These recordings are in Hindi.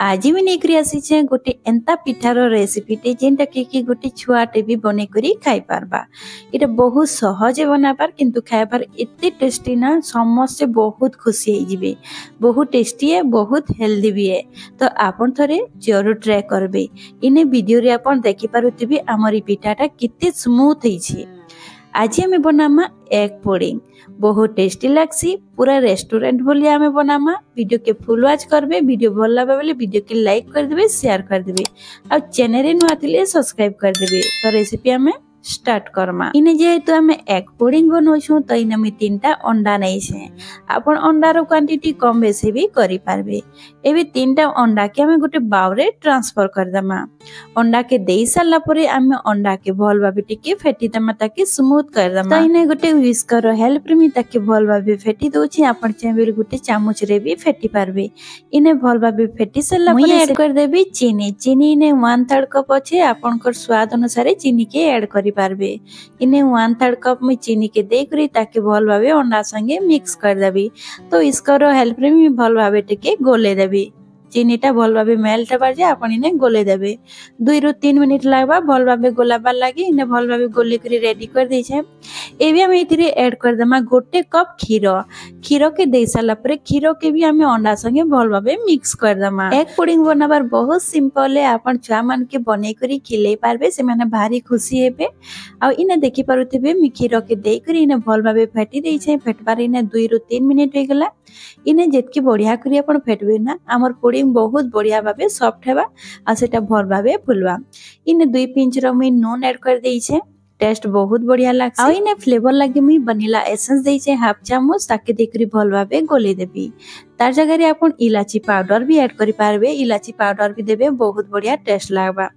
आज भी नहीं आसी गोटे एंता पिठार रेसिपीटे जेनटा कि गोटे छुआटे भी बने करी खाई पारबा। इटा बहुत सहज बनाबार किंतु खाइबार एते टेस्टी ना समस्ते बहुत खुशी हो जिवे। बहुत टेस्टी है, बहुत हेल्दी भी है। तो आपन थरे जरूर ट्राई करबे। इने वीडियो रे आपन देखि पारुथिबे हमर पिठाटा किते स्मूथ होईछि। आज हमें बनामा एग पुडिंग बहुत टेस्टी लागसी। पूरा रेस्टोरेंट बोली हमें बनामा। वीडियो के फुल वॉच करबे। वीडियो भल लगे बोले वीडियो के लाइक कर देबे, शेयर कर देबे और चैनल रे नुआ थिले सब्सक्राइब कर देबे। तो रेसिपी हमें स्टार्ट करमा। इने जेहेतु हमें एग पुडिंग बनौछु तो इने में 3टा अंडा नहीं छे। आपण अंडार क्वांटिटी कम बेसी भी करि पारबे। एबे 3टा अंडा के हमें गोटे बाउल रे ट्रांसफर कर दमा। अंडा के देई साला परे हमें अंडा के भल भाबे टिके फेटी दमा ताकि स्मूथ कर दमा। तो इने गोटे व्हिस्कर रो हेल्प रे मी ताकि भल भाबे फेटी दोछि। आपण चाहे गोटे चामच रे भी फेटी पारबे। इने भल भाबे फेटी साला परे ऐड कर देबी चीनी। चीनी ने 1/3 कप अछि। आपण कर स्वाद अनुसार चीनी के ऐड करि पारबे। इने 1/3 कप में चीनी के दे करी ताकि भल भाबे अंडा संगे मिक्स कर देबी। तो इसको हेल्प रे मी भल भाबे टिके गोले देबी। चीनीटा भल भाबे मेल्ट हेबार जे आपण इने गोले देबे। 2 ରୁ 3 मिनिट लागबा भल भाबे गोलाबार लागी। इने भल भाबे गोली करी रेडी कर दै छै। एबे हम एथिरे ऐड कर दमा गोटे कप खीर। खीर के दे साला परे खीर के भी हमें अंडा संगे भल भाबे मिक्स कर दमा। एग पुडिंग बनाबार बहुत सिंपल है। आपण छुआ मान के बने करी खिले पारबे। से माने भारी खुशी हेबे। आ इने देखि पारुथिबे मी खीर के दे करी इने भल भाबे फेटी दै छै। फेटबार इने 2 ରୁ 3 मिनिट हो गेला। इने जेतकी बढ़िया करी आपण फेटबे ना हमर पुडिंग बहुत बढ़िया भाबे सॉफ्ट हेबा आ सेटा भल भाबे फुलवा। इने 2 पिंच रो मी नून ऐड कर दै छै। टेस्ट बहुत बढ़िया लागसे। आ इने फ्लेवर लागि मी वनीला एसेंस दै छै हाफ चामच ताकि देखरी भल भाबे गोले देबी। तार जगह रे आपण इलायची पाउडर भी ऐड करि पारबे। इलायची पाउडर भी देबे बहुत बढ़िया टेस्ट लागबा।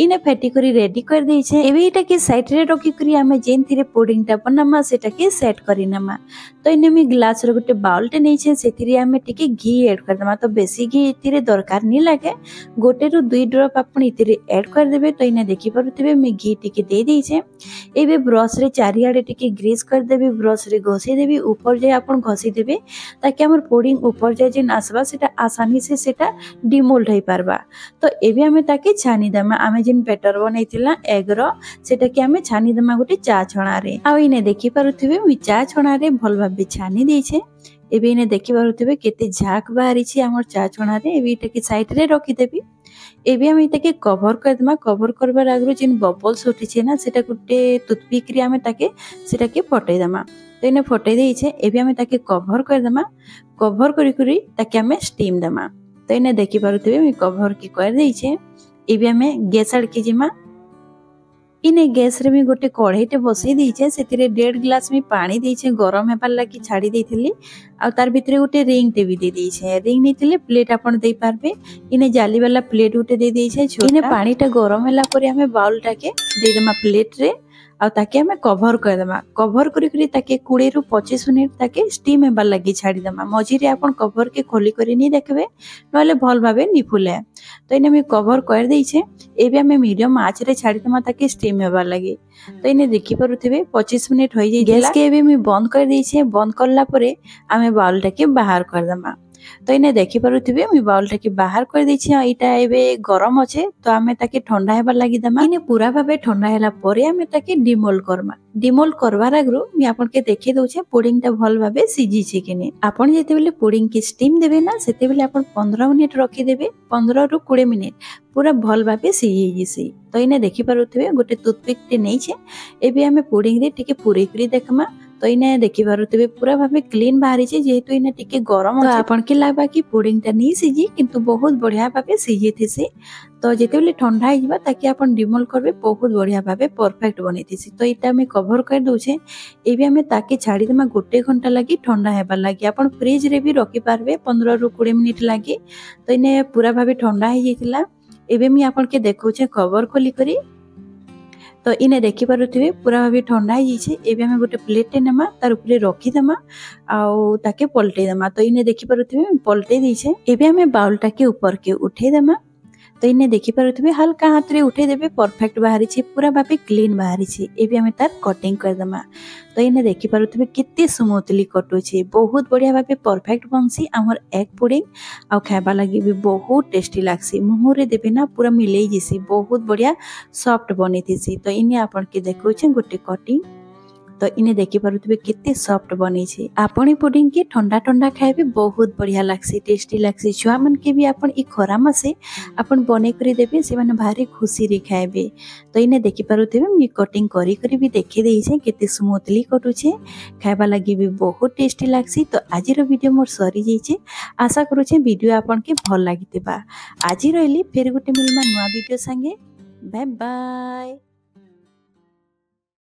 इने फेटी करी रेडी कर दै छै। एबे एटा के साइड रे रखि करी हमें जेन थिरे पुडिंग टा बनामा सेटा के सेट करि नमा। तो इने मी ग्लास रे गोटे बाउल टे नै छै। सेथिरे हमें टिके घी ऐड कर दमा। तो बेसी घी इथिरे दरकार नि लागे। गोटे रो 2 ड्रॉप आपण इथिरे ऐड कर देबे। तो इने देखि पारुथिबे मी घी टिके दे दै छै। एबे ब्रश रे चारियाडे टिके ग्रीस कर देबे। ब्रश रे घोसी देबे। ऊपर जे आपण घोसी देबे ताकि हमर पुडिंग ऊपर जे नासबा सेटा आसानी से सेटा डिमोल्ड होई पारबा। तो एबे हमें ताके छानी दमा। हमें जिन बैटर बनैतिला एग रो सेटा के हमें छानी दमा गोटे चा छणा रे। आ इने देखि पारुथिबे मी चा छणा रे भल भाबे छानी दै छै। एबे इने देखि पारुथिबे केते झाक बाहरी छी हमर चा छणा रे। एबे इटा के साइड रे रखि देबी। एबे हम इटाके कवर कर दमा। कवर करबार आगरो जिन बबल्स उठी छै ना सेटा गोटे टूथपिक रे हमें ताके सेटा के फटै दमा। तो इने फटै दै छै। एबे हमें ताके कवर कर दमा। कवर करी करी ताके हमें स्टीम दमा। तो इने देखि पारुथिबे मी कवर की कर दै छै। एबे हमें गैस आड़ के जिमा। इने गैस रे मी गोटे कढ़ाईटे बसई दै छै। सेतिरे 1.5 ग्लास मी पानी दै छै गरम हेबार लागि छाड़ी दैथिली। आ तार भितरे गोटे रिंग टे भी दे दै छै। रिंग नेतिले प्लेट आपण दे पारबे। इने जाली वाला प्लेट गोटे दे दै छै छोटा। इने पानी टा गरम होला परे हमें बाउल टाके दे दमा प्लेट रे। आ ताके हमें कवर कर दमा। कवर करी करी ताके 20 ରୁ 25 मिनिट ताके स्टीम हेबार लागि छाड़ी दमा। मझी रे आपण कवर के खोली करी नि देखबे नले भल भाबे नि फुले। तो इने मी कवर कर दै छै। एबे हमें मीडियम आंच रे छाड़ी दमा ताके स्टीम हेबार लागि। तो इने देखि पारुथिबे 25 मिनिट होई जाय। गैस के एबे मी बंद कर दै छै। बंद करला परे हमें बाउल टाके बाहर कर दमा। तो इने देखि पारुथिबे मी बाउल टाके बाहर कर दै छै। एटा एबे गरम अछि तो हमें ताके ठंडा हेबार लागि दमा। इने पूरा भाबे ठंडा हैला परे हमें ताके डिमोल्ड करमा। डिमोल्ड करबार आगरो मी आपन के देखि दउ छै पुडिंग टा भल भाबे सिझी छै कि नै। आपन जेते बेले पुडिंग के स्टीम देबे ना सेते बेले आपन 15 मिनिट रखि देबे। 15 ରୁ 20 मिनिट पूरा भल भाबे सिझी जिसी। तो इने देखि पारुथिबे गोटे टूथपिक टे नै छै। एबे हमें पुडिंग रे टिके पुरै करी देखमा। तो इने देखि पारुथिबे पूरा भाबे क्लीन बाहरी छै। जेहेतु इने टिके गरम अछि। तो आपन के लागबा कि पुडिंग टा नै सिझी किंतु बहुत बढ़िया भाबे सिझी थिसी। तो जेते बेले ठंडा हो जिबा ताकि आपन डिमोल्ड करबे बहुत बढ़िया भाबे परफेक्ट बनै थिसी। तो इटा में कवर कर दउ छै। एबे हमें ताके छाड़ी दमा गोटे घंटा लागि ठंडा हेबार लागि। आपन फ्रिज रे भी रखि पारबे 15 ରୁ 20 मिनिट लागि। तो इने पूरा भाबे ठंडा हो जाइतिला। एबे मी आपन के देखौ छै कवर खोली करी। तो इने देखि पारुथिबे पूरा भाबे ठंडा हो जाइछे। एबे हमें गोटे प्लेट टे नेमा तार ऊपर रखि दमा आउ ताके पलटै दमा। तो इने देखि पारुथिबे पलटै दै छै। एबे हमें बाउल टाके ऊपर के उठै दमा। तो इन्हें देखि पारुथिबे हल्का हाथ रे उठे देबे परफेक्ट बाहरी छे पूरा भाबे क्लीन बाहरी छे। एबे हमें तार कटिंग कर दमा। तो इन्हें देखि पारुथिबे केते स्मूथली कटु छे बहुत बढ़िया भाबे परफेक्ट बनसी हमर एग पुडिंग आ खाइबा लागि भी बहुत टेस्टी लागसी मुंह रे देबे ना पूरा मिलई जिसी बहुत बढ़िया सॉफ्ट बनी थिसी। तो इन्हें आपन के देखौ छे गोटे कटिंग तो इन्हें देखि पारुथिबे केते सॉफ्ट बनी छे आपणी पुडिंग के ठंडा ठंडा खाइबे बहुत बढ़िया लागसी टेस्टी लागसी छुआ मन के भी आपन ई खरा मासे आपन बने करी देबे से माने भारी खुशी रे खाइबे। तो इन्हें देखि पारुथिबे मी कटिंग करी करी भी देखि देई छे केते स्मूथली कटु छे खाइबा लागि भी बहुत टेस्टी लागसी। तो आज रो वीडियो मोर सरी जाई छे आशा करू छे वीडियो आपन के भल लागितेबा। आज रहली फेर गोटे मिलमा नवा वीडियो संगे बाय बाय।